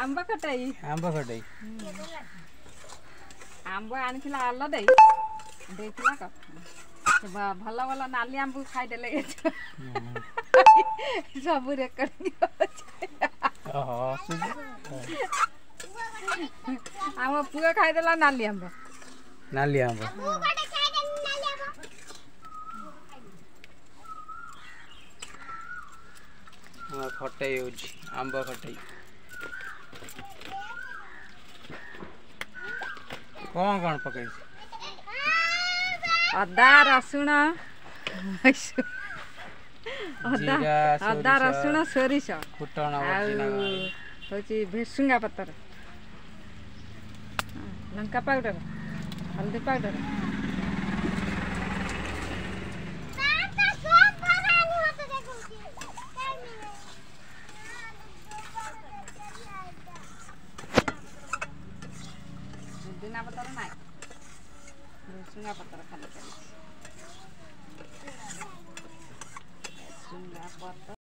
आंबा खटाई आंब आनिथिला आल्ला देई देइथिला क भल भल नाली आंब खाइदेले सब रेकर्डिंग आम पुआ खाइदेला नाली आंब खटाई होची आंब खटाई कौन पकई अदा रसुण अदा रसुण सोरिष फुटण हूँ भेसुंगा पतर लंका पाउडर हल्दी पाउडर पुदीना पतर ना भेसुंगा पतर खाली